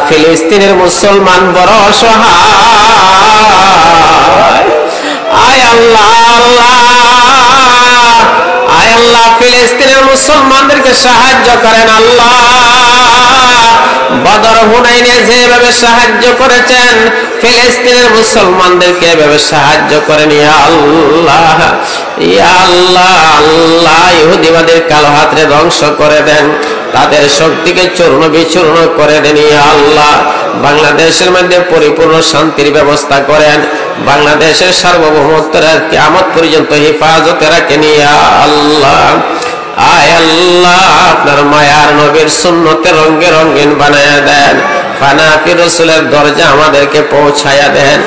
ফিলিস্তিনের মুসলমান বড় অসহায়। আয় আল্লাহ, আয় আল্লাহ, ফিলিস্তিনের মুসলমানদেরকে সাহায্য করেন আল্লাহ। বদর হুনাইনে যেভাবে সাহায্য করেছেন, ফিলিস্তিনের মুসলমানদেরকে এভাবে সাহায্য করেন ইয়া আল্লাহ, ইয়া আল্লাহ। আল্লাহ, ইহুদিবাদের কালো হাতরে ধ্বংস করে দেন, তাদের শক্তিকে চূর্ণ বিচূর্ণ করে দেন ইয়া আল্লাহ। বাংলাদেশের মধ্যে পরিপূর্ণ শান্তির ব্যবস্থা করেন, বাংলাদেশের সার্বভৌমত্বের কিয়ামত পর্যন্ত হেফাজতে রাখেন ইয়া আল্লাহ। আয় আল্লাহ, আপনার মায়ার নবীর সুন্নতে রঙে রঙিন বানায়া দেন, ফানাফি রাসূলের দরজা আমাদেরকে পৌঁছায়া দেন।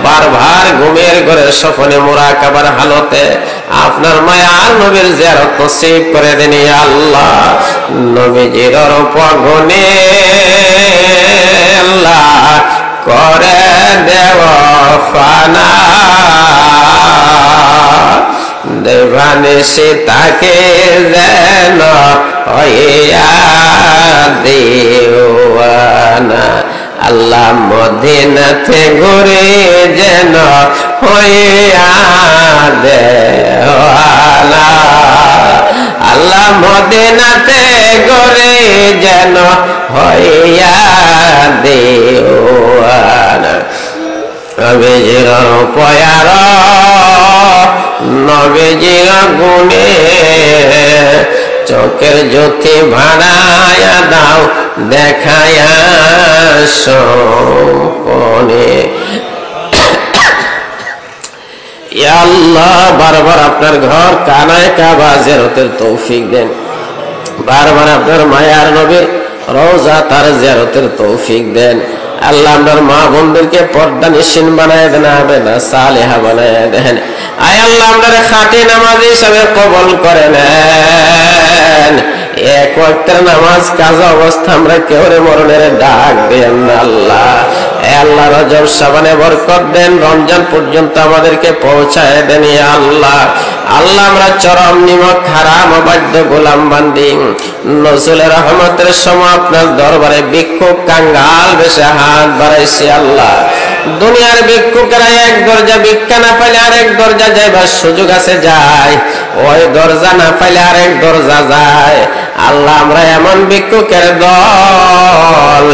বারবার ঘুমের ঘরের স্বপ্নে মুরাকাবার হালতে আপনার মায়ার নবীর জিয়ারত নসিব করে দেন ইয়া আল্লাহ। নবীজির পগনে আল্লাহ করে দেব ফানা, দেবানিসি তাকে যেন হইয়া দেওয়ানা। আল্লাহ মদিনাতে ঘুরে যেন হইয়া দেওয়ানা। আল্লাহ মদিনাতে ঘুরে যেন হইয়া দেওয়ানা। নবীজির পয়ার নবীজির গুণে চোখের জ্যোতি ভাড়ায়া দাও, দেখায়া সম্পনে। ইয়া আল্লাহ, বারবার আপনার ঘর কানায় কাবা জিয়ারতের তৌফিক দেন, বারবার আপনার মায়ার নবীর রওজা তার জিয়ারতের তৌফিক দেন। আল্লাহ, আপনার মা বোনদেরকে পর্দা নিশিন বানায় দেন, আবেদা সালেহা বানায় দেন। আয় আল্লাহ, আপনার খাঁটি নামাজি হিসাবে কবুল করে নেন। এক ওয়াক্তের নামাজ কাজা অবস্থা আমরা কেউ মরণের ডাক দেন না আল্লাহ। আল্লাহ, রজব শাবানে বরকত দেন, রমজান পর্যন্ত আমাদেরকে পৌঁছায় দেন ইয়া আল্লাহ। আল্লাহ, আমরা চরম নিমক হারাম অবাধ্য গোলাম বান্দি, নজরুলের রহমতের সময় আপনার দরবারে ভিক্ষুক কাঙ্গাল বেশে হাত বাড়াইছি আল্লাহ। দুনিয়ার ভিক্ষুকেরা এক দরজা ভিক্ষা না পাইলে আরেক দরজা যাইবার সুযোগ আছে, যায়। ওই দরজা না পাইলে আরেক দরজা যায়। আল্লাহ, আমরা এমন ভিক্ষুকের দল,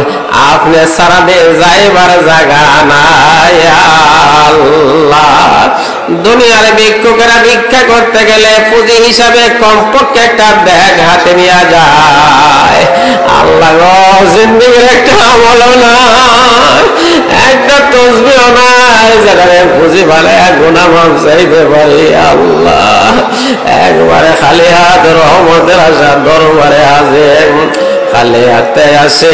আপনি সারা দিয়ে যাইবার জায়গা নাই আল্লাহ। দুনিয়ার ভিক্ষুকেরা ভিক্ষা করতে গেলে পুঁজি হিসাবে কমপক্ষে একটা ব্যাগ হাতে নিয়ে যায়। আল্লাহ, জিন্দেগির একটা আমলও নাই, একটা তসবিহও নাই, যেখানে পুঁজি ভালো গুনাহ মাফ চাইতে পারি আল্লাহ। একবারে খালি হাত রহমতের আশা দরবারে হাজির, খালি হাতে আসে।